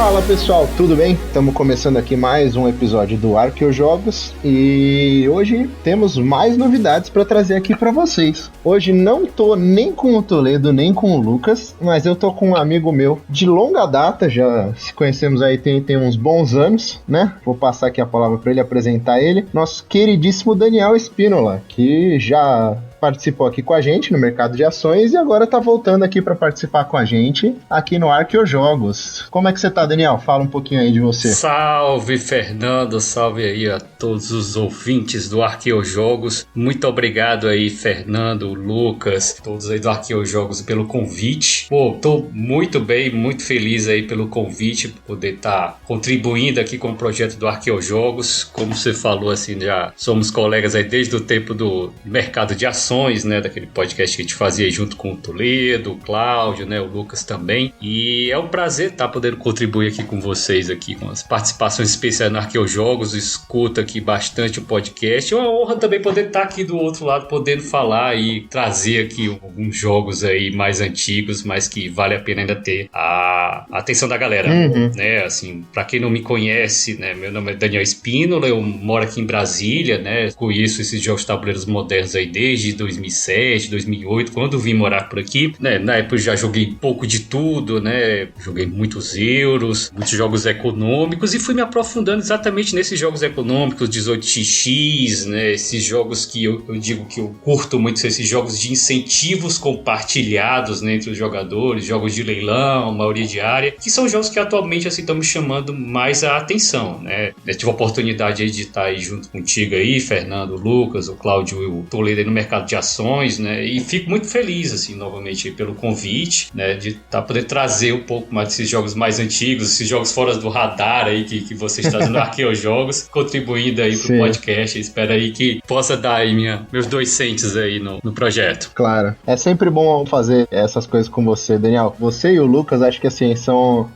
Fala pessoal, tudo bem? Estamos começando aqui mais um episódio do Arqueojogos e hoje temos mais novidades para trazer aqui para vocês. Hoje não tô nem com o Toledo nem com o Lucas, mas eu tô com um amigo meu de longa data, já se conhecemos aí tem uns bons anos, né? Vou passar aqui a palavra para ele apresentar ele, nosso queridíssimo Daniel Espínola, que já participou aqui com a gente no mercado de ações e agora tá voltando aqui para participar com a gente aqui no Arqueojogos. Como é que você tá, Daniel? Fala um pouquinho aí de você. Salve, Fernando, salve aí a todos os ouvintes do Arqueojogos. Muito obrigado aí, Fernando, Lucas, todos aí do Arqueojogos pelo convite. Pô, tô muito bem, muito feliz aí pelo convite, por poder estar contribuindo aqui com o projeto do Arqueojogos. Como você falou, assim, já somos colegas aí desde o tempo do mercado de ações, né, daquele podcast que a gente fazia junto com o Toledo, o Cláudio, né, o Lucas também, e é um prazer estar podendo contribuir aqui com vocês aqui, com as participações especiais no Arqueojogos, escuta aqui bastante o podcast, é uma honra também poder estar aqui do outro lado, podendo falar e trazer aqui alguns jogos aí mais antigos, mas que vale a pena ainda ter a atenção da galera, né, assim, pra quem não me conhece, né, meu nome é Daniel Espínola, eu moro aqui em Brasília, né, conheço esses jogos tabuleiros modernos aí desde 2007, 2008, quando vim morar por aqui, né? Na época eu já joguei pouco de tudo, né? Joguei muitos euros, muitos jogos econômicos e fui me aprofundando exatamente nesses jogos econômicos, 18x, né? Esses jogos que eu digo que eu curto muito, são esses jogos de incentivos compartilhados, né, entre os jogadores, jogos de leilão, maioria diária, que são jogos que atualmente assim estão me chamando mais a atenção, né? Eu tive a oportunidade aí de estar aí junto contigo aí, Fernando, Lucas, o Cláudio e o Toledo aí no mercado de ações, né, e fico muito feliz, assim, novamente pelo convite, né, de poder trazer um pouco mais desses jogos mais antigos, esses jogos fora do radar aí que vocês trazem no Arqueojogos, contribuindo aí pro podcast. Espero aí que possa dar aí meus 2 cents aí no projeto. Claro, é sempre bom fazer essas coisas com você, Daniel. Você e o Lucas, acho que assim, são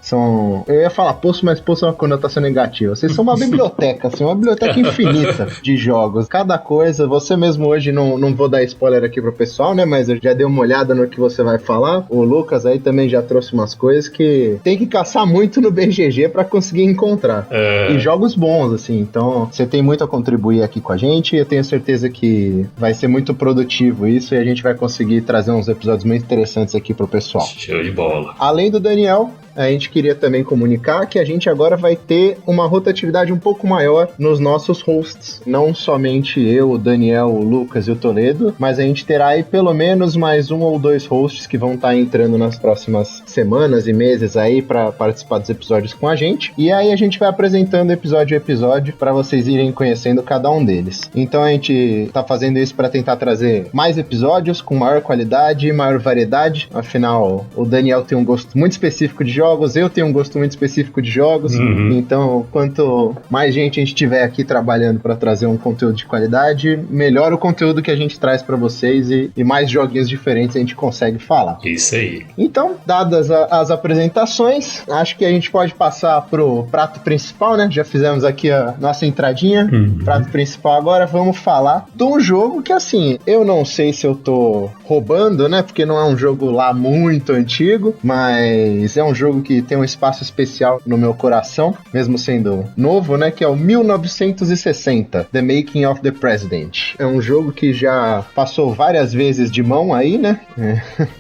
eu ia falar poço, mas poço é uma conotação negativa. Vocês são uma biblioteca, assim, uma biblioteca infinita de jogos. Cada coisa, você mesmo hoje não vou dar spoiler aqui pro pessoal, né, mas eu já dei uma olhada no que você vai falar. O Lucas aí também já trouxe umas coisas que tem que caçar muito no BGG pra conseguir encontrar. E jogos bons, assim, então você tem muito a contribuir aqui com a gente e eu tenho certeza que vai ser muito produtivo isso e a gente vai conseguir trazer uns episódios muito interessantes aqui pro pessoal. Show de bola. Além do Daniel, a gente queria também comunicar que a gente agora vai ter uma rotatividade um pouco maior nos nossos hosts. Não somente eu, o Daniel, o Lucas e o Toledo, mas a gente terá aí pelo menos mais 1 ou 2 hosts que vão estar entrando nas próximas semanas e meses aí para participar dos episódios com a gente. E aí a gente vai apresentando episódio a episódio para vocês irem conhecendo cada um deles. Então a gente tá fazendo isso para tentar trazer mais episódios com maior qualidade e maior variedade. Afinal, o Daniel tem um gosto muito específico de jogos, eu tenho um gosto muito específico de jogos, então quanto mais gente a gente tiver aqui trabalhando para trazer um conteúdo de qualidade, melhor o conteúdo que a gente traz para vocês e mais joguinhos diferentes a gente consegue falar. Isso aí. Então, dadas as apresentações, acho que a gente pode passar pro prato principal, né? Já fizemos aqui a nossa entradinha, prato principal. Agora vamos falar de um jogo que, assim, eu não sei se eu tô roubando, né? Porque não é um jogo lá muito antigo, mas é um jogo que tem um espaço especial no meu coração, mesmo sendo novo, né? Que é o 1960, The Making of the President. É um jogo que já passou várias vezes de mão aí, né?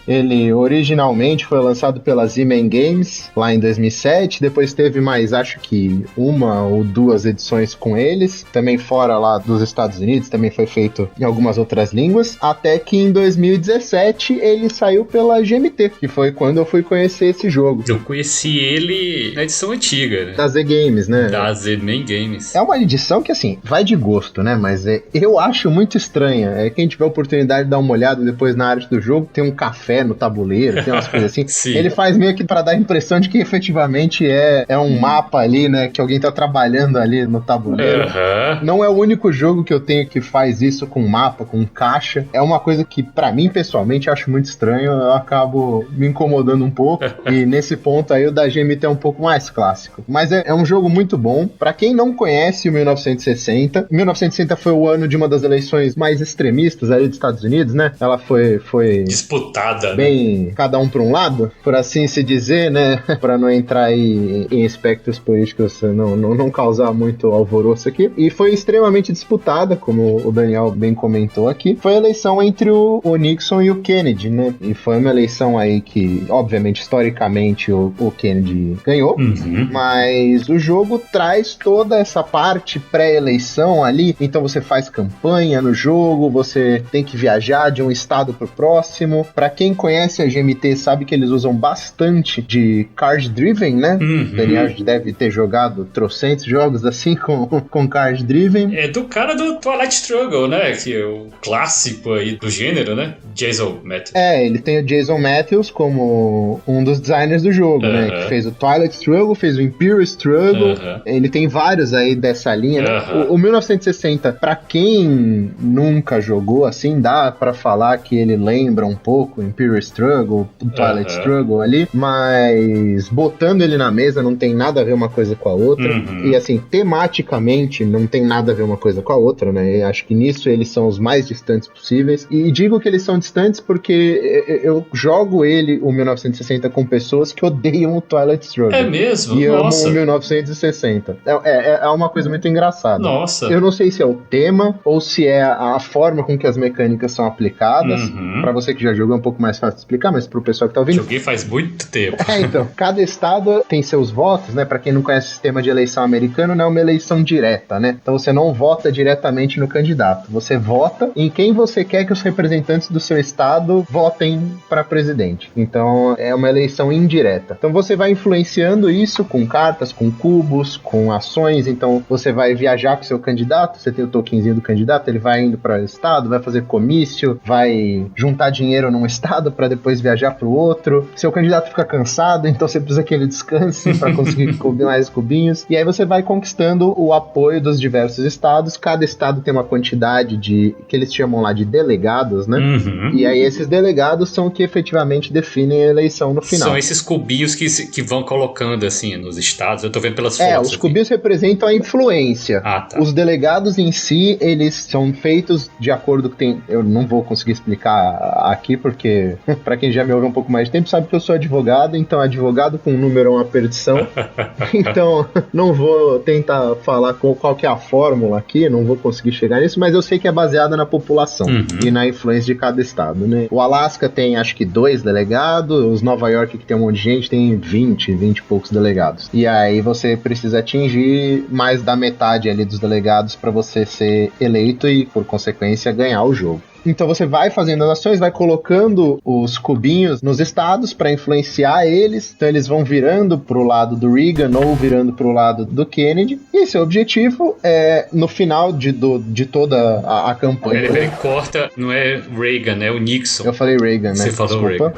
Ele originalmente foi lançado pela Z-Man Games lá em 2007, depois teve mais, acho que 1 ou 2 edições com eles, também fora lá dos Estados Unidos, também foi feito em algumas outras línguas, até que em 2017 ele saiu pela GMT, que foi quando eu fui conhecer esse jogo. Eu conheci ele na edição antiga, né? Da Z-Games, né? Da Z-Man Games. É uma edição que, assim, vai de gosto, né? Mas eu acho muito estranha. Quem tiver a oportunidade de dar uma olhada depois na arte do jogo, tem um café no tabuleiro, tem umas coisas assim. Ele faz meio que pra dar a impressão de que efetivamente é um mapa ali, né? Que alguém tá trabalhando ali no tabuleiro. Não é o único jogo que eu tenho que faz isso com mapa, com caixa. É uma coisa que, pra mim, pessoalmente, eu acho muito estranho. Eu acabo me incomodando um pouco. E nesse ponto ponto aí o da GMT é um pouco mais clássico. Mas é um jogo muito bom. Pra quem não conhece o 1960, 1960 foi o ano de uma das eleições mais extremistas aí dos Estados Unidos, né? Ela foi disputada, bem, né? Cada um pra um lado, por assim se dizer, né? Pra não entrar aí em aspectos políticos, não causar muito alvoroço aqui. E foi extremamente disputada, como o Daniel bem comentou aqui. Foi a eleição entre o Nixon e o Kennedy, né? E foi uma eleição aí que, obviamente, historicamente, o Kennedy ganhou. Mas o jogo traz toda essa parte pré-eleição ali. Então você faz campanha no jogo, você tem que viajar de um estado pro próximo. Pra quem conhece a GMT, sabe que eles usam bastante de card driven, né? O Daniel deve ter jogado trocentos jogos assim com card driven. É do cara do Twilight Struggle, né? Que é o clássico aí do gênero, né? Jason Matthews. Ele tem o Jason Matthews como um dos designers do jogo, né? Que fez o Twilight Struggle, fez o Imperial Struggle. Ele tem vários aí dessa linha, né? O 1960, pra quem nunca jogou, assim, dá pra falar que ele lembra um pouco o Imperial Struggle, o Twilight Struggle ali, mas botando ele na mesa não tem nada a ver uma coisa com a outra. E assim, tematicamente não tem nada a ver uma coisa com a outra, né? Eu acho que nisso eles são os mais distantes possíveis. E digo que eles são distantes porque eu jogo o 1960 com pessoas que odeiam o Twilight Struggle. É mesmo? E Nossa. amam o 1960. É uma coisa muito engraçada. Nossa. Eu não sei se é o tema ou se é a forma com que as mecânicas são aplicadas. Pra você que já jogou é um pouco mais fácil de explicar, mas pro pessoal que tá ouvindo... Joguei faz muito tempo. Então, cada estado tem seus votos, né? Pra quem não conhece o sistema de eleição americano, não é uma eleição direta, né? Então você não vota diretamente no candidato. Você vota em quem você quer que os representantes do seu estado votem para presidente. Então é uma eleição indireta. Então você vai influenciando isso com cartas, com cubos, com ações. Então você vai viajar com o seu candidato, você tem o tokenzinho do candidato, ele vai indo para o estado, vai fazer comício, vai juntar dinheiro num estado para depois viajar para o outro. Seu candidato fica cansado, então você precisa que ele descanse para conseguir mais cubinhos. E aí você vai conquistando o apoio dos diversos estados. Cada estado tem uma quantidade de, que eles chamam lá de delegados, né? E aí esses delegados são que efetivamente definem a eleição no final. São esses cubinhos que vão colocando assim nos estados. Eu tô vendo pelas fotos. Os cubinhos representam a influência. Tá. Os delegados em si, eles são feitos de acordo com eu não vou conseguir explicar aqui, porque pra quem já me ouve um pouco mais de tempo, sabe que eu sou advogado, então advogado com número é uma perdição. Então, não vou tentar falar qual que é a fórmula aqui, não vou conseguir chegar nisso, mas eu sei que é baseada na população e na influência de cada estado, né? O Alasca tem, acho que 2 delegados, os Nova York, que tem um monte de gente, tem 20 e poucos delegados. E aí você precisa atingir mais da metade ali dos delegados para você ser eleito e, por consequência, ganhar o jogo. Então você vai fazendo as ações, vai colocando os cubinhos nos estados para influenciar eles. Então eles vão virando pro lado do Reagan ou virando pro lado do Kennedy. E seu objetivo é, no final de toda a campanha... Ele corta, não é Reagan, é o Nixon. Eu falei Reagan, né? Você falou Reagan.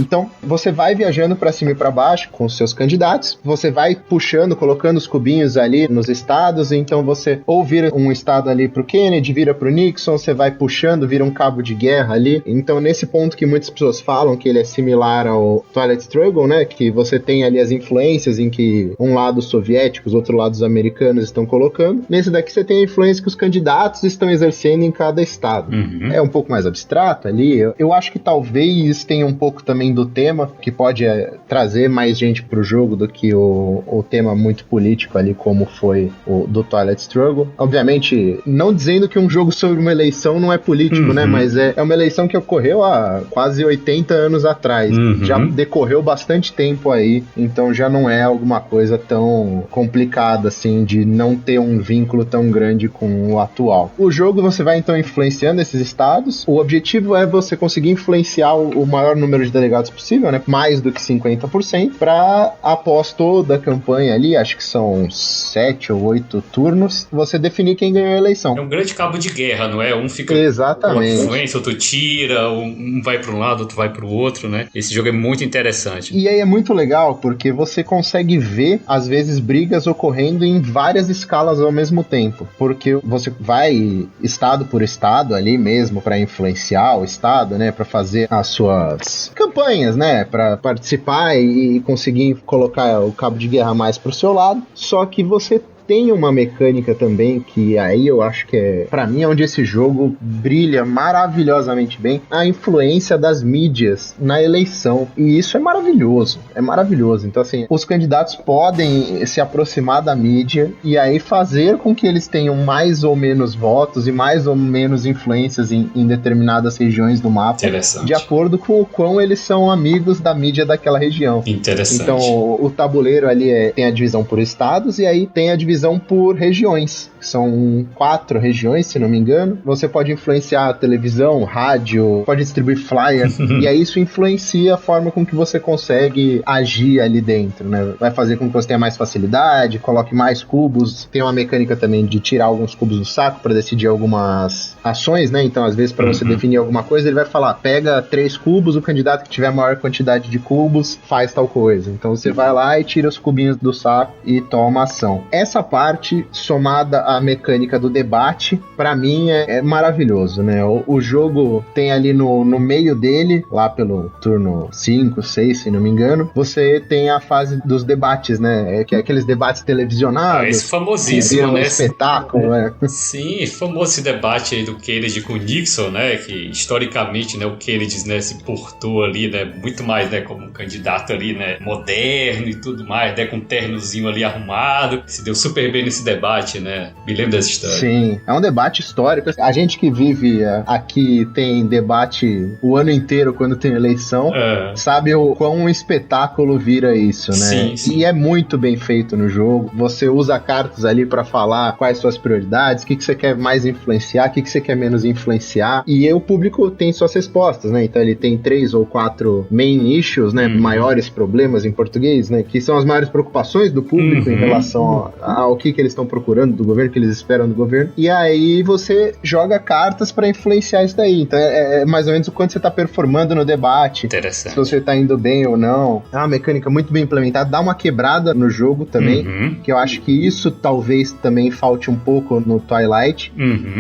Então, você vai viajando para cima e para baixo com os seus candidatos, você vai puxando, colocando os cubinhos ali nos estados, então você ou vira um estado ali pro Kennedy, vira pro Nixon, você vai puxando, vira um cabo de guerra ali. Então, nesse ponto que muitas pessoas falam que ele é similar ao Twilight Struggle, né, que você tem ali as influências em que um lado os soviéticos, outro lado os americanos estão colocando. Nesse daqui você tem a influência que os candidatos estão exercendo em cada estado. É um pouco mais abstrato ali. Eu acho que talvez tenha um pouco também do tema, que pode trazer mais gente pro jogo do que o tema muito político ali, como foi o do Twilight Struggle. Obviamente, não dizendo que um jogo sobre uma eleição não é político, né? Mas é uma eleição que ocorreu há quase 80 anos atrás. Já decorreu bastante tempo aí, então já não é alguma coisa tão complicada, assim, de não ter um vínculo tão grande com o atual. O jogo você vai, então, influenciando esses estados. O objetivo é você conseguir influenciar o maior número de delegados possível, né? Mais do que 50%, para após toda a campanha ali, acho que são 7 ou 8 turnos, você definir quem ganhou a eleição. É um grande cabo de guerra, não é? Um fica exatamente com influência, outro tira, um vai para um lado, outro vai para o outro, né? Esse jogo é muito interessante. E aí é muito legal, porque você consegue ver, às vezes, brigas ocorrendo em várias escalas ao mesmo tempo, porque você vai estado por estado ali mesmo para influenciar o estado, né? Para fazer as suas campanhas campanhas, né, pra participar e conseguir colocar o cabo de guerra mais pro seu lado, só que você tem uma mecânica também que aí eu acho que é, pra mim, onde esse jogo brilha maravilhosamente bem, a influência das mídias na eleição. E isso é maravilhoso, é maravilhoso. Então, assim, os candidatos podem se aproximar da mídia e aí fazer com que eles tenham mais ou menos votos e mais ou menos influências em determinadas regiões do mapa, de acordo com o quão eles são amigos da mídia daquela região. Interessante. Então, o tabuleiro ali tem a divisão por estados e aí tem a divisão por regiões. São 4 regiões, se não me engano. Você pode influenciar a televisão, rádio, pode distribuir flyer, e aí isso influencia a forma com que você consegue agir ali dentro, né? Vai fazer com que você tenha mais facilidade, coloque mais cubos. Tem uma mecânica também de tirar alguns cubos do saco para decidir algumas ações, né? Então, às vezes, para você definir alguma coisa, ele vai falar, pega 3 cubos, o candidato que tiver a maior quantidade de cubos faz tal coisa. Então, você vai lá e tira os cubinhos do saco e toma ação. Essa parte, somada à mecânica do debate, pra mim é maravilhoso, né? O jogo tem ali no meio dele, lá pelo turno 5, 6, se não me engano, você tem a fase dos debates, né? Que é aqueles debates televisionados. Esse famosíssimo, né? Espetáculo, né? Sim, famoso esse debate aí do Kennedy com o Nixon, né? Que historicamente, né, o Kennedy, né, se portou ali, né, muito mais, né, como um candidato ali, né, moderno e tudo mais, né, com um ternozinho ali arrumado, se deu super bem nesse debate, né? Me lembro dessa história. Sim, é um debate histórico. A gente que vive aqui tem debate o ano inteiro quando tem eleição, sabe o quão um espetáculo vira isso, né? Sim, sim. E é muito bem feito no jogo. Você usa cartas ali pra falar quais suas prioridades, o que você quer mais influenciar, o que você quer menos influenciar. E aí o público tem suas respostas, né? Então ele tem 3 ou 4 main issues, né? Maiores problemas em português, né? Que são as maiores preocupações do público em relação ao que eles estão procurando do governo, que eles esperam do governo. E aí você joga cartas pra influenciar isso daí. Então é mais ou menos o quanto você tá performando no debate. Interessante. Se você tá indo bem ou não. É uma mecânica muito bem implementada. Dá uma quebrada no jogo também, que eu acho que isso talvez também falte um pouco no Twilight,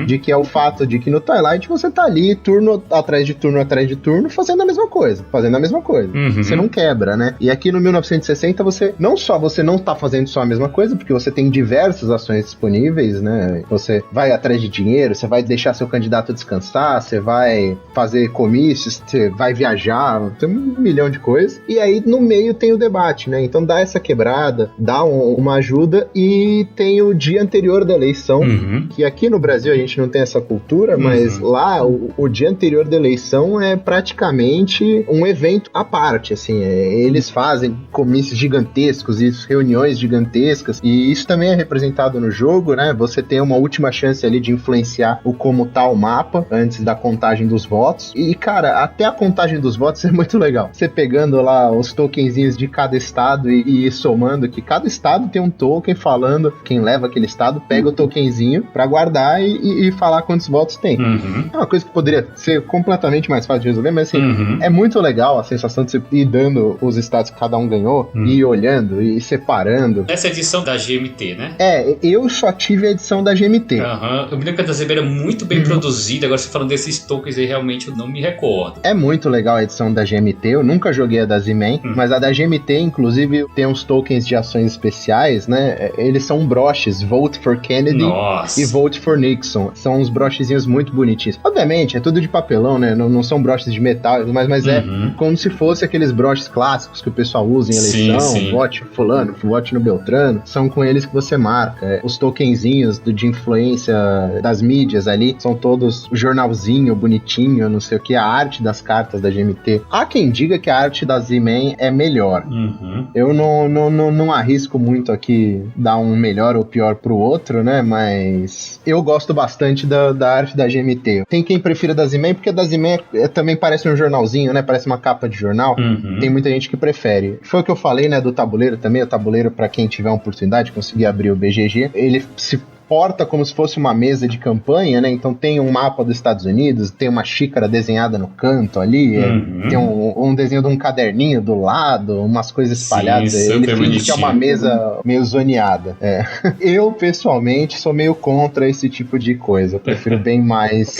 de que é o fato de que no Twilight você tá ali turno atrás de turno fazendo a mesma coisa. Você não quebra, né? E aqui no 1960 você não tá fazendo só a mesma coisa, porque você tem diversas ações disponíveis, né? Você vai atrás de dinheiro, você vai deixar seu candidato descansar, você vai fazer comícios, você vai viajar, tem 1 milhão de coisas. E aí no meio tem o debate, né? Então dá essa quebrada, dá uma ajuda, e tem o dia anterior da eleição, que aqui no Brasil a gente não tem essa cultura, mas lá o dia anterior da eleição é praticamente um evento à parte, assim, eles fazem comícios gigantescos e reuniões gigantescas, e isso também é representado no jogo, né? Você tem uma última chance ali de influenciar o como tá o mapa antes da contagem dos votos. E, cara, até a contagem dos votos é muito legal. Você pegando lá os tokenzinhos de cada estado e somando, que cada estado tem um token falando, quem leva aquele estado pega o tokenzinho pra guardar e falar quantos votos tem. É uma coisa que poderia ser completamente mais fácil de resolver, mas assim, é muito legal a sensação de você ir dando os estados que cada um ganhou, e ir olhando e separando. Essa edição da GMT, né? Eu só tive a edição da GMT. Eu me lembro que a da ZB era muito bem produzida. Agora você falando desses tokens aí, realmente eu não me recordo. É muito legal a edição da GMT. Eu nunca joguei a da Z-Man, mas a da GMT, inclusive, tem uns tokens de ações especiais, né? Eles são broches, Vote for Kennedy e Vote for Nixon. São uns brochezinhos muito bonitinhos. Obviamente, é tudo de papelão, né? Não são broches de metal, mas é como se fosse aqueles broches clássicos que o pessoal usa em eleição. Sim. Vote fulano, vote no Beltrano. São com eles que você marca. Os tokenzinhos de influência das mídias ali são todos jornalzinho bonitinho, não sei o que. A arte das cartas da GMT. Há quem diga que a arte da Z-Man é melhor. Eu não arrisco muito aqui dar um melhor ou pior pro outro, né? Mas eu gosto bastante da arte da GMT. Tem quem prefira da Z-Man, porque a da Z-Man também parece um jornalzinho, né? Parece uma capa de jornal. Tem muita gente que prefere. Foi o que eu falei, né? Do tabuleiro também. O tabuleiro, pra quem tiver uma oportunidade, conseguir abrir o BGG, ele se porta como se fosse uma mesa de campanha, né? Então tem um mapa dos Estados Unidos, tem uma xícara desenhada no canto ali, tem um desenho de um caderninho do lado, umas coisas espalhadas. Sim, ele finge que é uma mesa meio zoneada. Eu, pessoalmente, sou meio contra esse tipo de coisa. Eu prefiro bem mais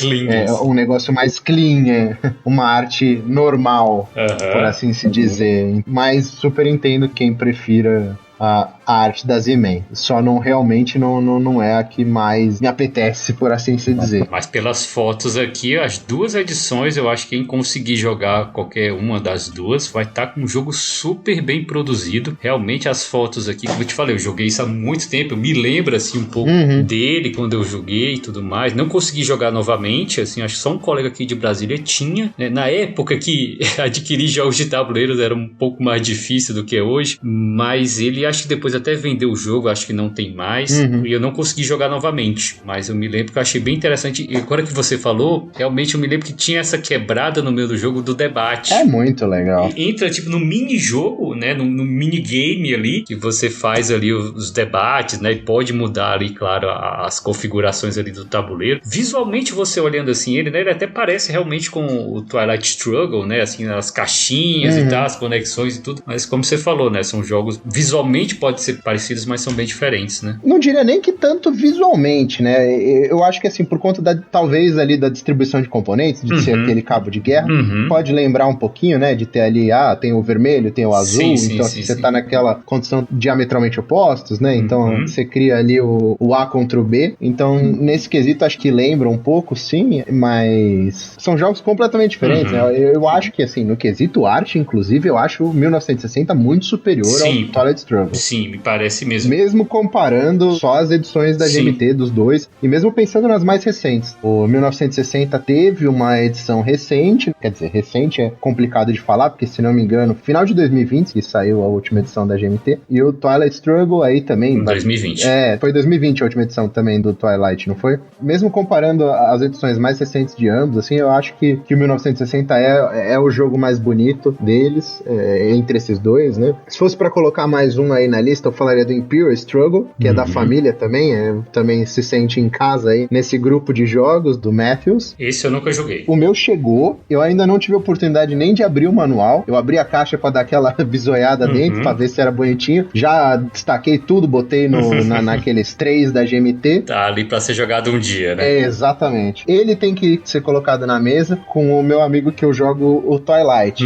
um negócio mais clean, uma arte normal, por assim se dizer. Mas super entendo quem prefira a arte da Z-Man. Só realmente não é a que mais me apetece, por assim se dizer. Mas pelas fotos aqui, as duas edições, eu acho que quem conseguir jogar qualquer uma das duas vai estar com um jogo super bem produzido. Realmente as fotos aqui, como eu te falei, eu joguei isso há muito tempo, eu me lembro assim um pouco dele quando eu joguei e tudo mais. Não consegui jogar novamente, assim, acho que só um colega aqui de Brasília tinha, né? Na época que adquirir jogos de tabuleiros era um pouco mais difícil do que é hoje, mas ele acho que depois até vendeu o jogo, acho que não tem mais, e eu não consegui jogar novamente, mas eu me lembro que eu achei bem interessante, e agora que você falou, realmente eu me lembro que tinha essa quebrada no meio do jogo do debate. É muito legal. E entra tipo no mini-jogo, né, no minigame ali, que você faz ali os debates, né, e pode mudar ali, claro, as configurações ali do tabuleiro. Visualmente você olhando assim ele, né, ele até parece realmente com o Twilight Struggle, né, assim, as caixinhas e tal, as conexões e tudo, mas como você falou, né, são jogos visualmente pode ser parecidos, mas são bem diferentes, né? Não diria nem que tanto visualmente, né? Eu acho que assim, por conta talvez ali da distribuição de componentes, de ser aquele cabo de guerra, pode lembrar um pouquinho, né? De ter ali, tem o vermelho, tem o azul, então você tá naquela condição diametralmente opostos, né? Então você cria ali o A contra o B. Então, nesse quesito, acho que lembra um pouco, sim, mas são jogos completamente diferentes, né? Eu acho que, assim, no quesito arte, inclusive, eu acho o 1960 muito superior ao Twilight Struggle. Sim, me parece mesmo. Mesmo comparando só as edições da GMT dos dois, e mesmo pensando nas mais recentes. O 1960 teve uma edição recente, quer dizer, recente é complicado de falar, porque se não me engano, final de 2020 que saiu a última edição da GMT, e o Twilight Struggle aí também... 2020. Foi 2020 a última edição também do Twilight, não foi? Mesmo comparando as edições mais recentes de ambos, assim, eu acho que o 1960 é o jogo mais bonito deles, entre esses dois, né? Se fosse pra colocar mais um aí na lista, eu falaria do Imperial Struggle, que é da família também, também se sente em casa aí nesse grupo de jogos do Matthews. Esse eu nunca joguei. O meu chegou, eu ainda não tive a oportunidade nem de abrir o manual, eu abri a caixa pra dar aquela bisoiada dentro, pra ver se era bonitinho, já destaquei tudo, botei naqueles 3 da GMT. Tá ali pra ser jogado um dia, né? Exatamente. Ele tem que ser colocado na mesa com o meu amigo que eu jogo o Twilight.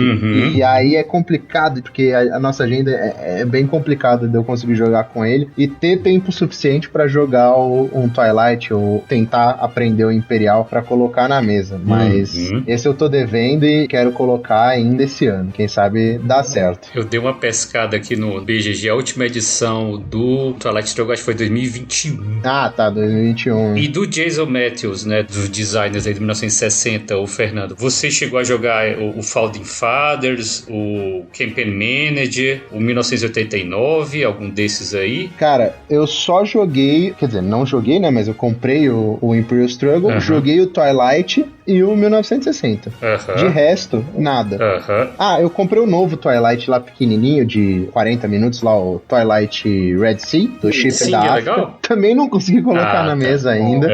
E aí é complicado, porque a nossa agenda é bem complicada de eu conseguir jogar com ele e ter tempo suficiente pra jogar um Twilight ou tentar aprender o Imperial pra colocar na mesa. Mas esse eu tô devendo e quero colocar ainda esse ano. Quem sabe dá certo. Eu dei uma pescada aqui no BGG, a última edição do Twilight Struggle, acho que foi 2021. Ah, tá, 2021. E do Jason Matthews, né, dos designers aí de 1960, o Fernando, você chegou a jogar o Founding Fathers, o Campaign Manager, o 1989, algum desses aí? Cara, eu só joguei, quer dizer, não joguei, né, mas eu comprei o Imperial Struggle, joguei o Twilight e o 1960. De resto, nada. Eu comprei o novo Twilight lá pequenininho, de 40 minutos lá, o Twilight Red Sea, do Chifre da África. Legal. Também não consegui colocar na mesa ainda,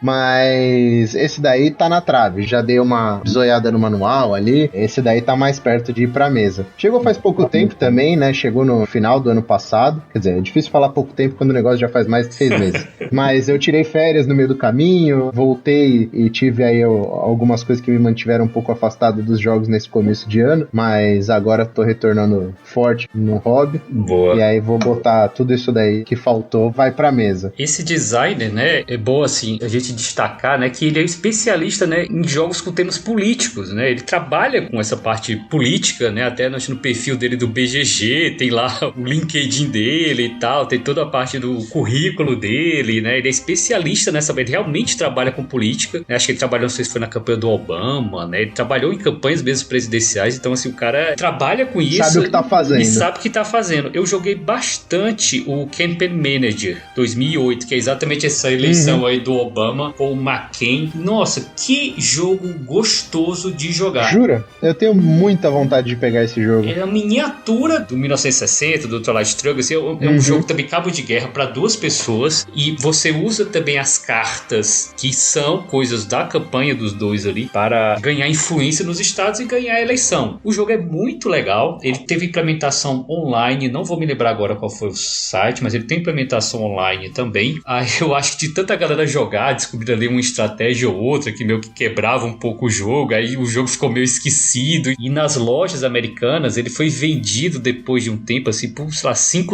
mas esse daí tá na trave. Já dei uma bisoiada no manual ali, esse daí tá mais perto de ir pra mesa. Chegou faz pouco tempo também, né, chegou no final do ano passado, quer dizer, é difícil falar pouco tempo quando o negócio já faz mais de 6 meses. Mas eu tirei férias no meio do caminho, voltei e tive aí algumas coisas que me mantiveram um pouco afastado dos jogos nesse começo de ano, mas agora tô retornando forte no hobby. Boa. E aí vou botar tudo isso daí que faltou, vai pra mesa. Esse designer, né, é bom assim a gente destacar, né, que ele é especialista, né, em jogos com temas políticos, né, ele trabalha com essa parte política, né, até no perfil dele do BGG, tem lá o LinkedIn dele e tal, tem toda a parte do currículo dele, né, ele é especialista nessa, ele realmente trabalha com política, né? Acho que ele trabalhou, não sei se foi na campanha do Obama, né, ele trabalhou em campanhas mesmo presidenciais, então assim, o cara trabalha com isso. Sabe o que tá fazendo. E sabe o que tá fazendo. Eu joguei bastante o Campaign Manager 2008, que é exatamente essa eleição aí do Obama com o McCain. Nossa, que jogo gostoso de jogar. Jura? Eu tenho muita vontade de pegar esse jogo. É a miniatura do 1960, do Twilight Struggle, assim, é um jogo também cabo de guerra para 2 pessoas, e você usa também as cartas que são coisas da campanha dos 2 ali para ganhar influência nos estados e ganhar a eleição. O jogo é muito legal, ele teve implementação online, não vou me lembrar agora qual foi o site, mas ele tem implementação online também. Aí eu acho que de tanta galera jogar, descobrir ali uma estratégia ou outra que meio que quebrava um pouco o jogo, aí o jogo ficou meio esquecido. E nas lojas americanas ele foi vendido depois de um tempo assim por, sei lá, $5,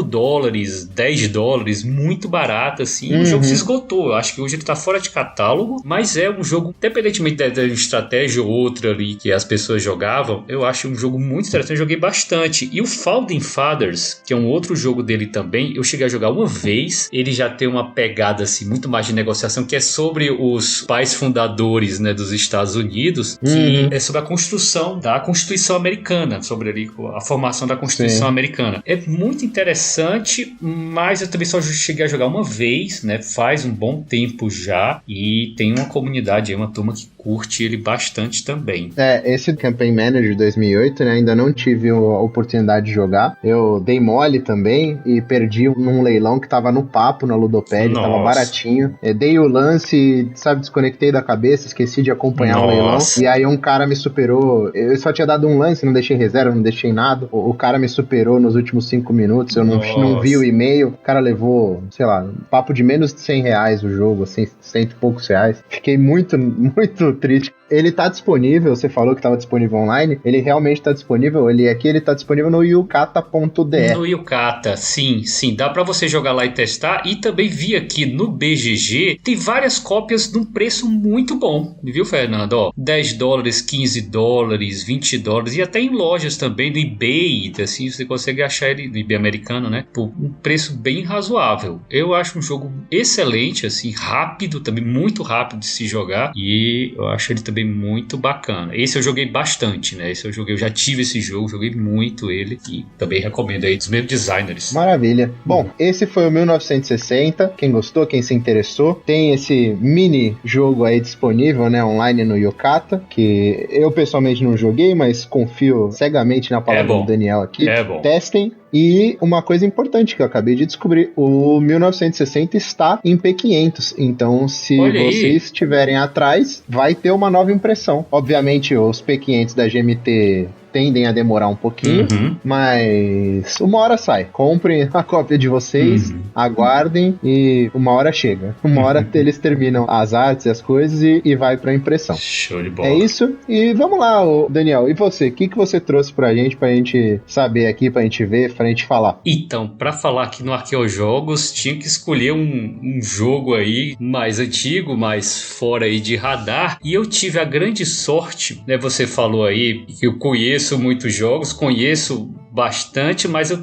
$10, muito barato assim. O jogo se esgotou. Eu acho que hoje ele tá fora de catálogo, mas é um jogo, independentemente da estratégia ou outra ali que as pessoas jogavam, eu acho um jogo muito interessante. Eu joguei bastante. E o Founding Fathers, que é um outro jogo dele também, eu cheguei a jogar uma vez. Ele já tem uma pegada assim muito mais de negociação, que é sobre os pais fundadores, né, dos Estados Unidos, que é sobre a construção da Constituição Americana, sobre ali a formação da Constituição Americana. É muito interessante, mas eu também só cheguei a jogar uma vez, né, faz um bom tempo já, e tem uma comunidade, uma turma que curte ele bastante também. Esse Campaign Manager 2008, né, ainda não tive a oportunidade de jogar. Eu dei mole também e perdi num leilão que tava no papo, na Ludopad, tava baratinho. Dei o lance, sabe, desconectei da cabeça, esqueci de acompanhar o leilão. E aí um cara me superou. Eu só tinha dado um lance, não deixei reserva, não deixei nada. O cara me superou nos últimos 5 minutos, eu não vi o e-mail. O cara levou, sei lá, papo de menos de R$100 o jogo, assim, 100 e poucos reais. Fiquei muito, muito triste. Ele tá disponível, você falou que tava disponível online, ele realmente tá disponível, ele tá disponível no yukata.de. No Yukata, sim, dá pra você jogar lá e testar, e também vi aqui no BGG, tem várias cópias num preço muito bom, viu, Fernando? Ó, $10, $15, $20, e até em lojas também, no eBay, assim, você consegue achar ele no eBay americano, né, por um preço bem razoável. Eu acho um jogo excelente, assim, rápido, também muito rápido de se jogar, e eu acho ele também muito bacana. Esse eu joguei bastante, né? Eu já tive esse jogo, joguei muito ele e também recomendo aí dos mesmos designers. Maravilha. Bom, esse foi o 1960. Quem gostou, quem se interessou, tem esse mini jogo aí disponível, né, online no Yukata, que eu pessoalmente não joguei, mas confio cegamente na palavra do Daniel aqui. Testem. E uma coisa importante que eu acabei de descobrir, o 1960 está em P500, então se vocês estiverem atrás, vai ter uma nova impressão. Obviamente os P500 da GMT tendem a demorar um pouquinho, mas uma hora sai. Comprem a cópia de vocês, aguardem e uma hora chega. Uma hora eles terminam as artes e as coisas e vai pra impressão. Show de bola. É isso. E vamos lá, Daniel. E você? O que você trouxe pra gente saber aqui, pra gente ver, pra gente falar? Então, pra falar aqui no Arqueojogos, tinha que escolher um jogo aí mais antigo, mais fora aí de radar. E eu tive a grande sorte, né? Você falou aí que eu conheço muitos jogos, conheço bastante, mas eu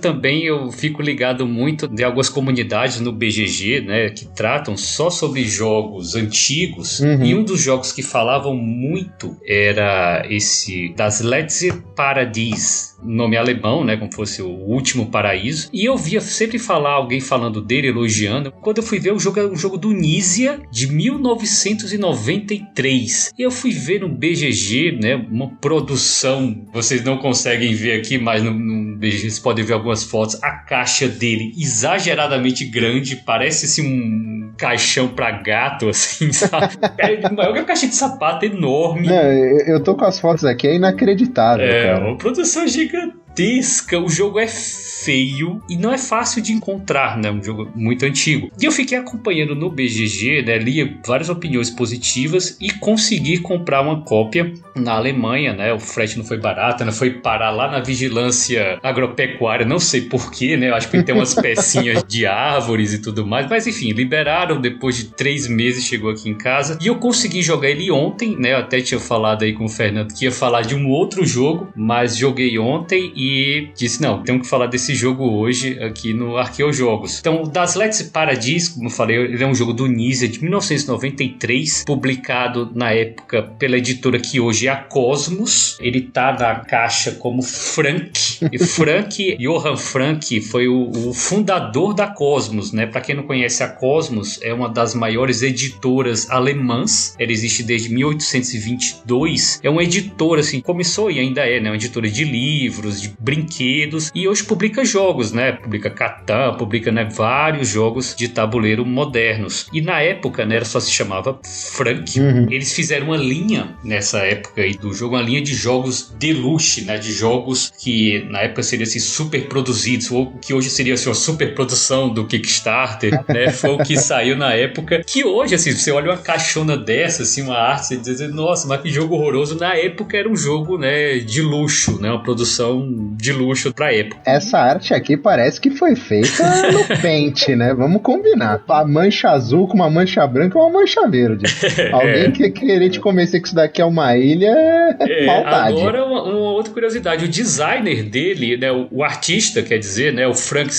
fico ligado muito de algumas comunidades no BGG, né, que tratam só sobre jogos antigos, e um dos jogos que falavam muito era esse das Letzte Paradies, nome alemão, né, como fosse o último paraíso, e eu via sempre alguém falando dele, elogiando. Quando eu fui ver, o jogo era um jogo do Nizia de 1993, e eu fui ver no BGG, né, uma produção, vocês não conseguem ver aqui, mas no BGG vocês podem ver algumas fotos, a caixa dele exageradamente grande, parece assim um caixão pra gato, assim, sabe? É maior que uma caixa de sapato enorme. Não, eu tô com as fotos aqui, é inacreditável, cara. Uma produção gigantesca, o jogo é feio e não é fácil de encontrar, né? Um jogo muito antigo. E eu fiquei acompanhando no BGG, né? Lia várias opiniões positivas e consegui comprar uma cópia na Alemanha, né? O frete não foi barato, né? Foi parar lá na vigilância agropecuária, não sei porquê, né? Eu acho que tem umas pecinhas de árvores e tudo mais, mas enfim, liberaram, depois de 3 meses chegou aqui em casa e eu consegui jogar ele ontem, né? Eu até tinha falado aí com o Fernando que ia falar de um outro jogo, mas joguei ontem e disse, não, temos que falar desse jogo hoje aqui no Arqueojogos. Então, o Das Letzte Paradies, como eu falei, ele é um jogo do Nizia de 1993, publicado na época pela editora que hoje é a Cosmos. Ele tá na caixa como Frank. E Johann Frank foi o fundador da Cosmos, né? Para quem não conhece, a Cosmos é uma das maiores editoras alemãs. Ela existe desde 1822. É uma editora, assim, começou e ainda é, né? Uma editora de livros, de de brinquedos, e hoje publica jogos, né? Publica Catan, publica, né, vários jogos de tabuleiro modernos. E na época, né, só se chamava Frank. Eles fizeram uma linha nessa época aí do jogo, uma linha de jogos deluxe, né? De jogos que na época seriam assim, super produzidos, ou que hoje seria assim, uma super produção do Kickstarter, né? Foi o que saiu na época, que hoje, assim, você olha uma caixona dessa, assim, uma arte, você diz, nossa, mas que jogo horroroso. Na época era um jogo, né, de luxo, né? Uma produção de luxo pra época. Essa arte aqui parece que foi feita no Paint, né? Vamos combinar. A mancha azul com uma mancha branca e uma mancha verde. Alguém que querer te convencer que isso daqui é uma ilha é maldade. Agora, uma outra curiosidade. O designer dele, né, o artista, quer dizer, né, o Frank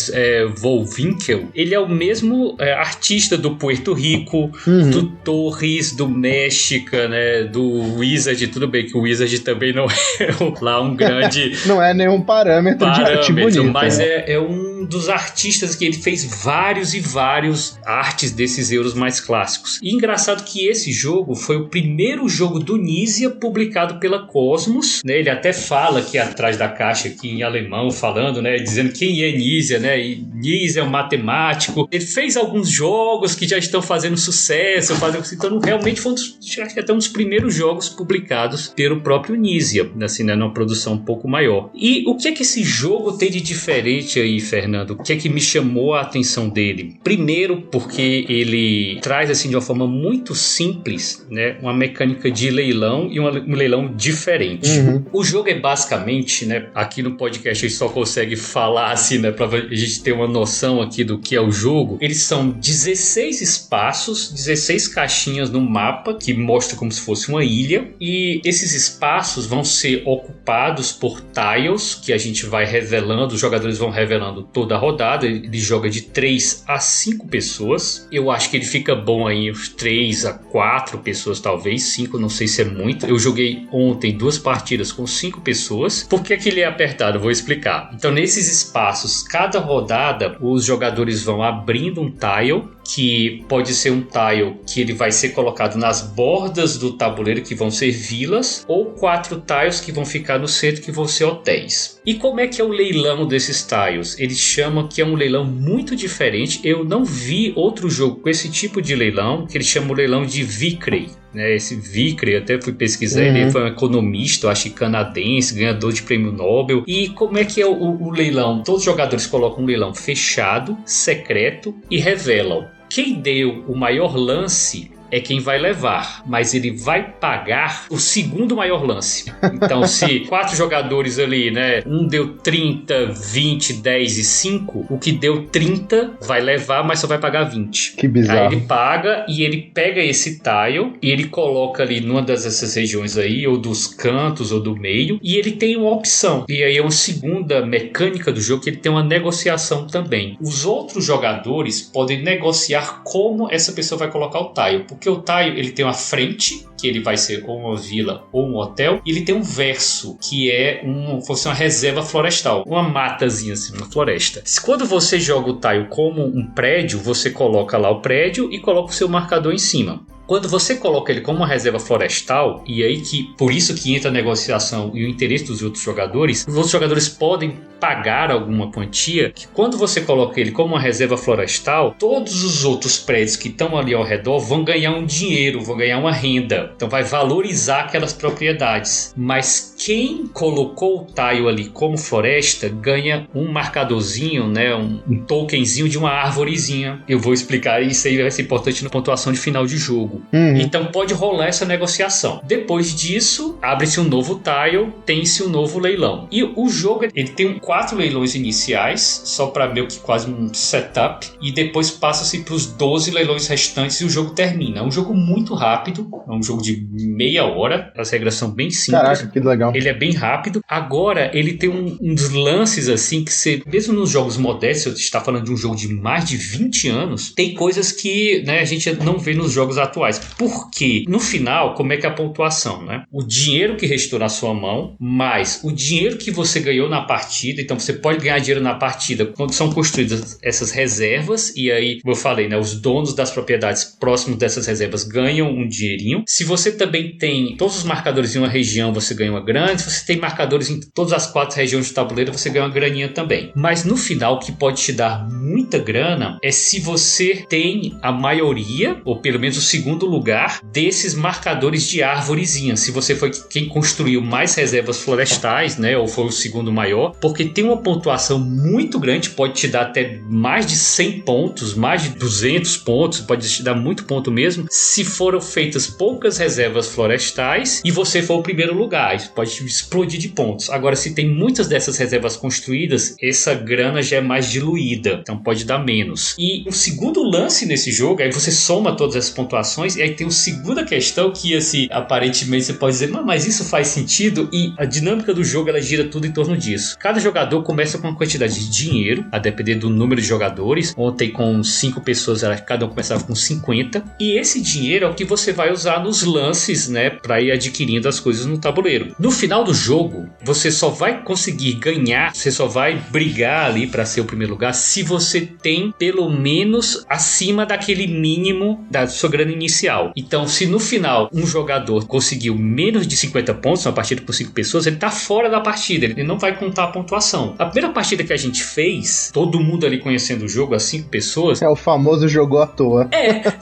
Volwinkel, ele é o mesmo artista do Puerto Rico, do Torres, do México, né, do Wizard. Tudo bem que o Wizard também não é lá um grande... não é nenhum parâmetro de arte bonita. Mas é um dos artistas que ele fez vários e vários artes desses euros mais clássicos. E engraçado que esse jogo foi o primeiro jogo do Nizia publicado pela Cosmos, né? Ele até fala aqui atrás da caixa, aqui em alemão, falando, né? Dizendo quem é Nizia, né? E Nizia é um matemático. Ele fez alguns jogos que já estão fazendo sucesso, então realmente foi acho que até um dos primeiros jogos publicados pelo próprio Nizia, assim, né? Numa produção um pouco maior. E o que é que esse jogo tem de diferente aí, Fernando? O que é que me chamou a atenção dele? Primeiro, porque ele traz, assim, de uma forma muito simples, né, uma mecânica de leilão e um leilão diferente. O jogo é basicamente, né, aqui no podcast a gente só consegue falar assim, né, pra gente ter uma noção aqui do que é o jogo. Eles são 16 espaços, 16 caixinhas no mapa que mostra como se fosse uma ilha, e esses espaços vão ser ocupados por tiles que a gente vai revelando, os jogadores vão revelando toda a rodada. Ele joga de 3 a 5 pessoas. Eu acho que ele fica bom aí 3 a 4 pessoas, talvez 5, não sei se é muito. Eu joguei ontem 2 partidas com 5 pessoas. Por que ele é apertado? Eu vou explicar. Então, nesses espaços, cada rodada, os jogadores vão abrindo um tile, que pode ser um tile que ele vai ser colocado nas bordas do tabuleiro, que vão ser vilas, ou 4 tiles que vão ficar no centro, que vão ser hotéis. E como é que é o leilão desses tiles? Eles chamam que é um leilão muito diferente. Eu não vi outro jogo com esse tipo de leilão, que eles chamam o leilão de Vickrey. Esse Vickrey, até fui pesquisar, ele foi um economista, eu acho, canadense, ganhador de prêmio Nobel. E como é que é o leilão? Todos os jogadores colocam um leilão fechado, secreto e revelam. Quem deu o maior lance é quem vai levar, mas ele vai pagar o segundo maior lance. Então, se 4 jogadores ali, né, um deu 30, 20, 10 e 5, o que deu 30 vai levar, mas só vai pagar 20. Que bizarro. Aí ele paga e ele pega esse tile e ele coloca ali numa dessas regiões aí, ou dos cantos ou do meio, e ele tem uma opção. E aí é uma segunda mecânica do jogo, que ele tem uma negociação também. Os outros jogadores podem negociar como essa pessoa vai colocar o tile, porque o tile, ele tem uma frente, que ele vai ser ou uma vila ou um hotel, e ele tem um verso, que é fosse uma reserva florestal, uma matazinha assim, uma floresta. Quando você joga o tile como um prédio, você coloca lá o prédio e coloca o seu marcador em cima. Quando você coloca ele como uma reserva florestal, e aí por isso que entra a negociação e o interesse dos outros jogadores, os outros jogadores podem pagar alguma quantia, que quando você coloca ele como uma reserva florestal, todos os outros prédios que estão ali ao redor vão ganhar um dinheiro, vão ganhar uma renda. Então vai valorizar aquelas propriedades. Mas quem colocou o tile ali como floresta ganha um marcadorzinho, né, um tokenzinho de uma árvorezinha. Eu vou explicar isso aí, vai ser importante na pontuação de final de jogo. Então pode rolar essa negociação. Depois disso, abre-se um novo tile, tem-se um novo leilão. E o jogo, ele tem 4 leilões iniciais, só para meio que quase um setup, e depois passa-se para os 12 leilões restantes e o jogo termina. É um jogo muito rápido, é um jogo de meia hora, as regras são bem simples. Caraca, que legal. Ele é bem rápido. Agora, ele tem uns lances assim que você, mesmo nos jogos modestos, você está falando de um jogo de mais de 20 anos, tem coisas que, né, a gente não vê nos jogos atuais. pontuais. Porque, no final, como é que é a pontuação, né? O dinheiro que restou na sua mão, mais o dinheiro que você ganhou na partida. Então, você pode ganhar dinheiro na partida quando são construídas essas reservas. E aí, como eu falei, né? Os donos das propriedades próximos dessas reservas ganham um dinheirinho. Se você também tem todos os marcadores em uma região, você ganha uma grana. Se você tem marcadores em todas as 4 regiões do tabuleiro, você ganha uma graninha também. Mas, no final, o que pode te dar muita grana é se você tem a maioria, ou pelo menos o segundo lugar, desses marcadores de árvorezinha. Se você foi quem construiu mais reservas florestais, né, ou foi o segundo maior, porque tem uma pontuação muito grande, pode te dar até mais de 100 pontos, mais de 200 pontos, pode te dar muito ponto mesmo, se foram feitas poucas reservas florestais e você for o primeiro lugar. Isso pode explodir de pontos. Agora, se tem muitas dessas reservas construídas, essa grana já é mais diluída, então pode dar menos. E o segundo lance nesse jogo, aí você soma todas essas pontuações, e aí tem uma segunda questão que, assim, aparentemente você pode dizer, mas isso faz sentido, e a dinâmica do jogo, ela gira tudo em torno disso. Cada jogador começa com uma quantidade de dinheiro, a depender do número de jogadores. Ontem, com 5 pessoas, cada um começava com 50, e esse dinheiro é o que você vai usar nos lances, né, para ir adquirindo as coisas no tabuleiro. No final do jogo, você só vai conseguir ganhar, você só vai brigar ali para ser o primeiro lugar se você tem pelo menos acima daquele mínimo da sua grana inicial. Então, se no final um jogador conseguiu menos de 50 pontos numa partida por 5 pessoas, ele tá fora da partida, ele não vai contar a pontuação. A primeira partida que a gente fez, todo mundo ali conhecendo o jogo, as 5 pessoas... É o famoso jogou à toa.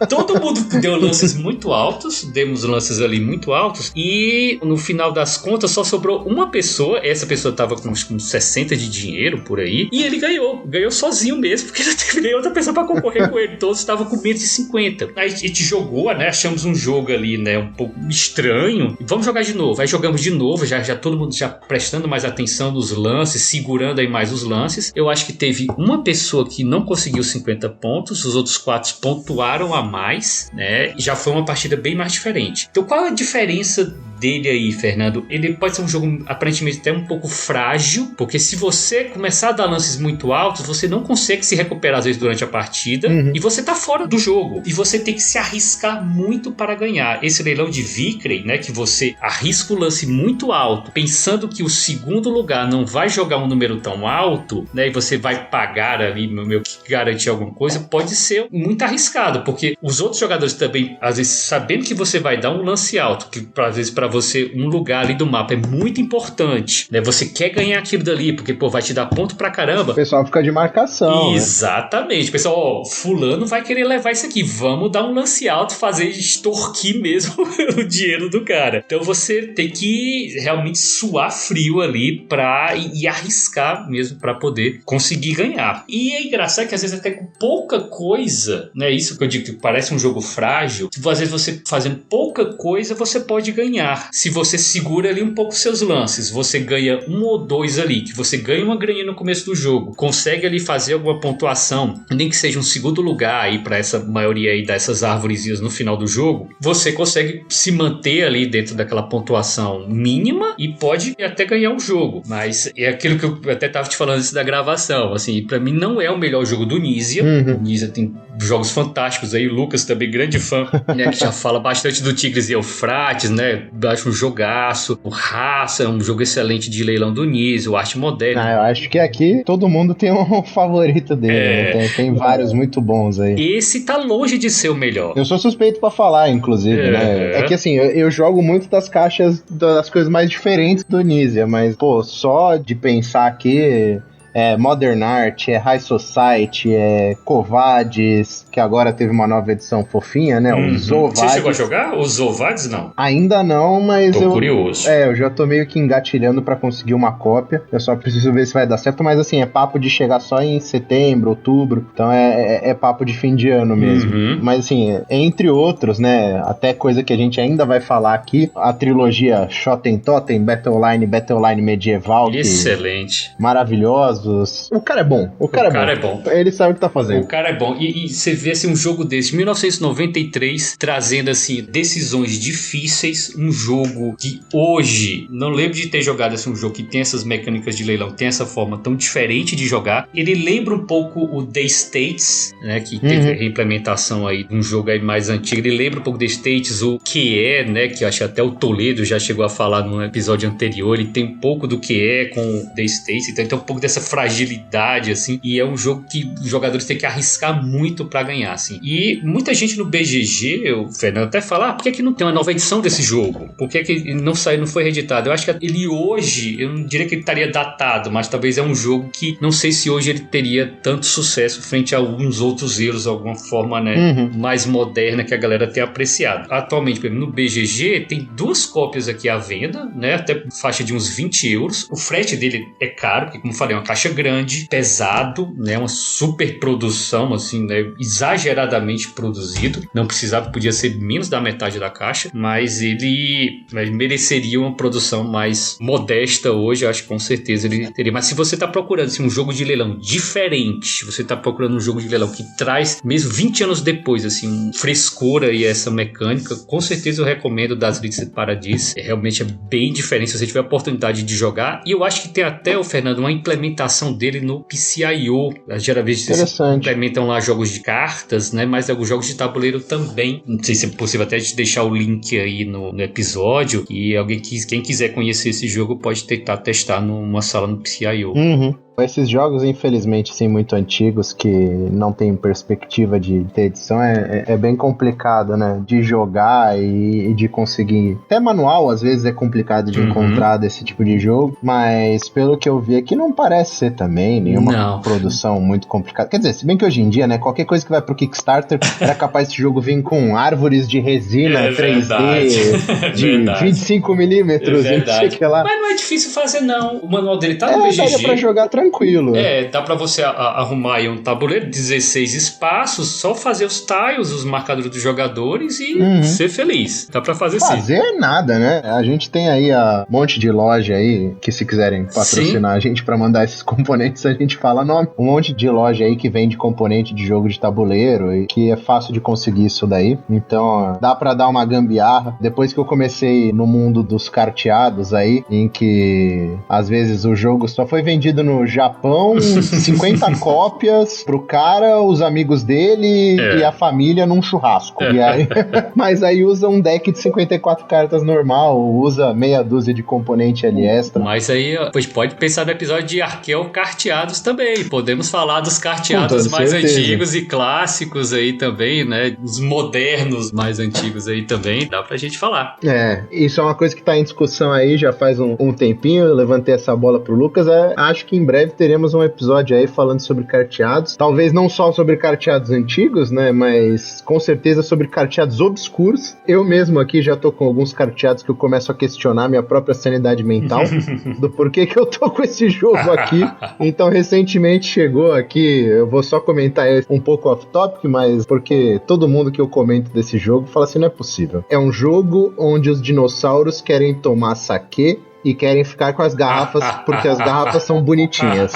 Todo mundo deu lances muito altos, demos lances ali muito altos, e no final das contas só sobrou uma pessoa, essa pessoa tava com uns 60 de dinheiro por aí, e ele ganhou sozinho mesmo, porque não teve nem outra pessoa pra concorrer com ele, todos estavam com menos de 50. Aí a gente jogou, né, achamos um jogo ali, né, um pouco estranho, vamos jogar de novo. Aí jogamos de novo, já todo mundo já prestando mais atenção nos lances, segurando aí mais os lances. Eu acho que teve uma pessoa que não conseguiu 50 pontos, os outros 4 pontuaram a mais, né, e já foi uma partida bem mais diferente. Então, qual é a diferença dele aí, Fernando? Ele pode ser um jogo aparentemente até um pouco frágil, porque se você começar a dar lances muito altos, você não consegue se recuperar às vezes durante a partida, e você tá fora do jogo, e você tem que se arriscar muito para ganhar. Esse leilão de Vickrey, né, que você arrisca o lance muito alto, pensando que o segundo lugar não vai jogar um número tão alto, né, e você vai pagar ali, meio que garantir alguma coisa, pode ser muito arriscado, porque os outros jogadores também, às vezes, sabendo que você vai dar um lance alto, que às vezes para você um lugar ali do mapa é muito importante, né, você quer ganhar aquilo dali, porque vai te dar ponto pra caramba. O pessoal fica de marcação. Exatamente. Né? O pessoal, fulano vai querer levar isso aqui, vamos dar um lance alto, fazer extorquir mesmo o dinheiro do cara. Então você tem que realmente suar frio ali e arriscar mesmo pra poder conseguir ganhar. E é engraçado que às vezes até com pouca coisa, né, isso que eu digo que parece um jogo frágil, tipo, às vezes você fazendo pouca coisa você pode ganhar. Se você segura ali um pouco seus lances, você ganha 1 ou 2 ali, que você ganha uma graninha no começo do jogo, consegue ali fazer alguma pontuação, nem que seja um segundo lugar aí para essa maioria aí dessas árvorezinhas no final do jogo, você consegue se manter ali dentro daquela pontuação mínima e pode até ganhar um jogo. Mas é aquilo que eu até tava te falando antes da gravação, assim, para mim não é o melhor jogo do Nizia. O Nizia tem jogos fantásticos aí, o Lucas também grande fã, né, que já fala bastante do Tigres e Eufrates, né, acho um jogaço. O Raça é um jogo excelente de leilão do Nizia, o Arte Moderna. Eu acho que aqui todo mundo tem um favorito dele, né? Tem vários muito bons aí. Esse tá longe de ser o melhor. Eu sou suspeito pra falar, inclusive, né? É que assim, eu jogo muito das caixas das coisas mais diferentes do Nizia, mas, pô, só de pensar aqui... Modern Art, High Society, Covades, que agora teve uma nova edição fofinha, né? Os Zovades. Você chegou a jogar? Os Zovades, não? Ainda não, mas tô curioso. Eu já tô meio que engatilhando pra conseguir uma cópia. Eu só preciso ver se vai dar certo, mas assim, é papo de chegar só em setembro, outubro. Então é papo de fim de ano mesmo. Mas assim, entre outros, né? Até coisa que a gente ainda vai falar aqui, a trilogia Shoten Totem, Battle Line Medieval. Excelente. Maravilhosa. poderosos. O cara é bom. O cara é bom. Ele sabe o que tá fazendo. O cara é bom. E você vê assim, um jogo desse, 1993, trazendo assim, decisões difíceis. Um jogo que hoje, não lembro de ter jogado assim, um jogo que tem essas mecânicas de leilão, tem essa forma tão diferente de jogar. Ele lembra um pouco o The States, né? Que teve a reimplementação aí de um jogo aí mais antigo. Ele lembra um pouco The States, o que é, né? Que eu acho que até o Toledo já chegou a falar no episódio anterior. Ele tem um pouco do que é com o The States, então tem um pouco dessa fragilidade, assim. E é um jogo que os jogadores têm que arriscar muito pra ganhar, assim. E muita gente no BGG, o Fernando até fala, por que não tem uma nova edição desse jogo? Por que ele não saiu, não foi reeditado? Eu acho que ele hoje, eu não diria que ele estaria datado, mas talvez é um jogo que não sei se hoje ele teria tanto sucesso frente a alguns outros erros, alguma forma, né, mais moderna que a galera tem apreciado. Atualmente, no BGG, tem 2 cópias aqui à venda, né, até faixa de uns 20 euros. O frete dele é caro, porque como eu falei, é uma caixa grande, pesado, né, uma super produção, assim, né, exageradamente produzido. Não precisava, podia ser menos da metade da caixa, mas ele mereceria uma produção mais modesta hoje. Eu acho que com certeza ele teria. Mas se você está procurando assim, um jogo de leilão diferente, você está procurando um jogo de leilão que traz, mesmo 20 anos depois, assim, um frescura e essa mecânica, com certeza eu recomendo Das Illicit Paradise. Realmente é bem diferente se você tiver a oportunidade de jogar. E eu acho que tem até, o Fernando, uma implementação dele no PCIO. Geralmente vocês implementam lá jogos de cartas, né? Mas alguns jogos de tabuleiro também. Não sei se é possível até te deixar o link aí no episódio. E quem quiser conhecer esse jogo pode tentar testar numa sala no PCIO. Esses jogos, infelizmente, assim, muito antigos, que não tem perspectiva de ter edição, é bem complicado, né? De jogar e de conseguir. Até manual, às vezes, é complicado de encontrar desse tipo de jogo, mas pelo que eu vi aqui, não parece ser também nenhuma produção muito complicada. Quer dizer, se bem que hoje em dia, né? Qualquer coisa que vai pro Kickstarter, era capaz esse jogo vir com árvores de resina 3D de 25mm, não sei o que lá. Mas não é difícil fazer, não. O manual dele tá no BGG. Daria pra jogar tranquilo. Dá pra você arrumar aí um tabuleiro, 16 espaços, só fazer os tiles, os marcadores dos jogadores e ser feliz. Dá pra fazer sim. Fazer nada, né? A gente tem aí um monte de loja aí que, se quiserem patrocinar a gente pra mandar esses componentes, a gente fala nome. Um monte de loja aí que vende componente de jogo de tabuleiro e que é fácil de conseguir isso daí. Então, dá pra dar uma gambiarra. Depois que eu comecei no mundo dos carteados aí, em que às vezes o jogo só foi vendido no Japão, 50 cópias pro cara, os amigos dele e a família num churrasco. E aí, mas aí usa um deck de 54 cartas normal, usa meia dúzia de componente ali extra. Mas aí, pois pode pensar no episódio de Arqueo carteados também. Podemos falar dos carteados mais antigos e clássicos aí também, né? Os modernos mais antigos aí também. Dá pra gente falar. Isso é uma coisa que tá em discussão aí já faz um tempinho. Eu levantei essa bola pro Lucas. Acho que em breve teremos um episódio aí falando sobre carteados. Talvez não só sobre carteados antigos, né? Mas com certeza sobre carteados obscuros. Eu mesmo aqui já tô com alguns carteados que eu começo a questionar minha própria sanidade mental do porquê que eu tô com esse jogo aqui. Então, recentemente chegou aqui, eu vou só comentar um pouco off-topic, mas porque todo mundo que eu comento desse jogo fala assim, não é possível. É um jogo onde os dinossauros querem tomar saquê e querem ficar com as garrafas porque as garrafas são bonitinhas.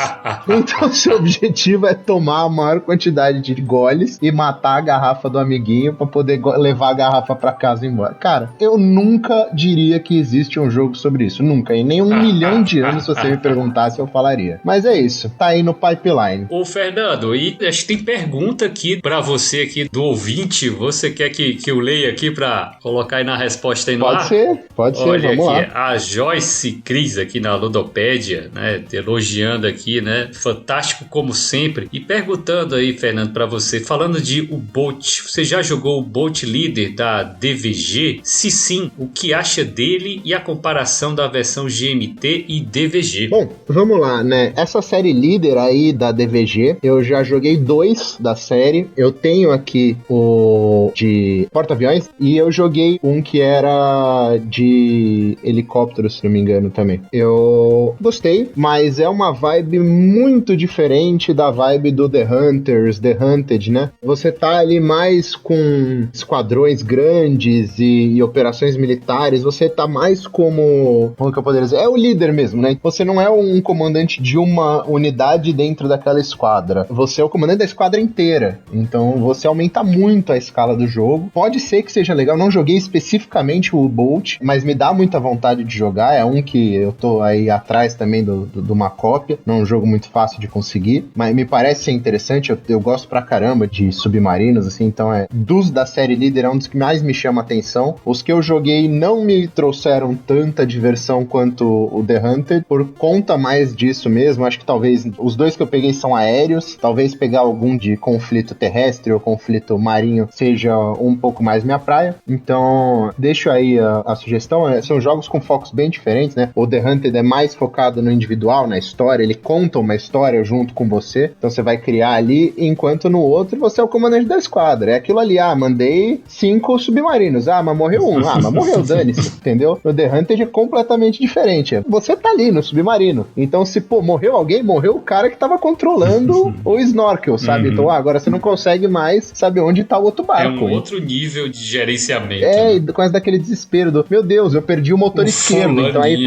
Então seu objetivo é tomar a maior quantidade de goles e matar a garrafa do amiguinho pra poder levar a garrafa pra casa e ir embora. Cara, eu nunca diria que existe um jogo sobre isso. Nunca. Em nem 1 milhão de anos, se você me perguntasse, eu falaria. Mas é isso. Tá aí no pipeline. Ô, Fernando, e acho que tem pergunta aqui pra você aqui do ouvinte. Você quer que eu leia aqui pra colocar aí na resposta aí no ar? Pode ser, Olha vamos aqui, lá. A Joyce Cris aqui na Ludopédia, né, elogiando aqui, né, fantástico como sempre, e perguntando aí, Fernando, pra você, falando de o Bolt, você já jogou o Bolt Leader da DVG? Se sim, o que acha dele e a comparação da versão GMT e DVG? Bom, vamos lá, né, essa série Líder aí da DVG, eu já joguei 2 da série, eu tenho aqui o de porta-aviões, e eu joguei um que era de helicóptero, se não me engano também. Eu gostei, mas é uma vibe muito diferente da vibe do The Hunters, The Hunted, né? Você tá ali mais com esquadrões grandes e operações militares, você tá mais como que eu poderia dizer? É o líder mesmo, né? Você não é um comandante de uma unidade dentro daquela esquadra. Você é o comandante da esquadra inteira. Então você aumenta muito a escala do jogo. Pode ser que seja legal. Não joguei especificamente o Bolt, mas me dá muita vontade de jogar. É um que eu tô aí atrás também de uma cópia. Não é um jogo muito fácil de conseguir, mas me parece ser interessante. Eu gosto pra caramba de submarinos, assim. Então dos da série Líder é um dos que mais me chama a atenção. Os que eu joguei não me trouxeram tanta diversão quanto o The Hunted, por conta mais disso mesmo. Acho que talvez os dois que eu peguei são aéreos, talvez pegar algum de conflito terrestre ou conflito marinho seja um pouco mais minha praia. Então deixo aí a sugestão. São jogos com focos bem diferentes, né? O The Hunted é mais focado no individual, na história. Ele conta uma história junto com você, então você vai criar ali, enquanto no outro você é o comandante da esquadra. É aquilo ali, mandei 5 submarinos, mas morreu um, mas morreu, dane-se, entendeu? No The Hunted é completamente diferente. Você tá ali no submarino, então se, morreu alguém, morreu o cara que tava controlando o snorkel, sabe? Então agora você não consegue mais saber onde tá o outro barco. É um outro nível de gerenciamento. E quase daquele desespero do, meu Deus, eu perdi o motor esquerdo. Então aí,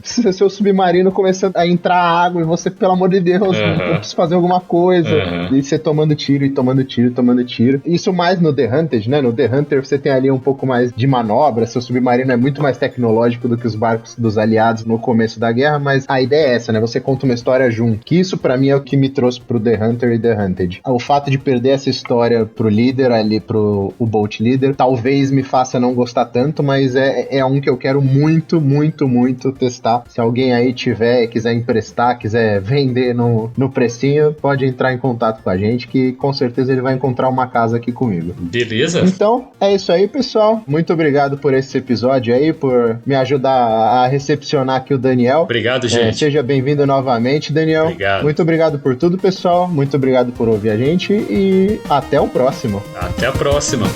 se seu submarino começa a entrar água e você, pelo amor de Deus, eu preciso fazer alguma coisa. E você tomando tiro e tomando tiro, tomando tiro. Isso mais no The Hunted, né? No The Hunter você tem ali um pouco mais de manobra, seu submarino é muito mais tecnológico do que os barcos dos aliados no começo da guerra, mas a ideia é essa, né? Você conta uma história junto. Que isso pra mim é o que me trouxe pro The Hunter e The Hunted. O fato de perder essa história pro líder ali, pro Bolt Leader, talvez me faça não gostar tanto, mas é um que eu quero muito, muito, muito testar. Se alguém aí quiser emprestar, quiser vender no precinho, pode entrar em contato com a gente, que com certeza ele vai encontrar uma casa aqui comigo. Beleza? Então, é isso aí, pessoal. Muito obrigado por esse episódio aí, por me ajudar a recepcionar aqui o Daniel. Obrigado, gente. Seja bem-vindo novamente, Daniel. Obrigado. Muito obrigado por tudo, pessoal. Muito obrigado por ouvir a gente e até o próximo. Até a próxima.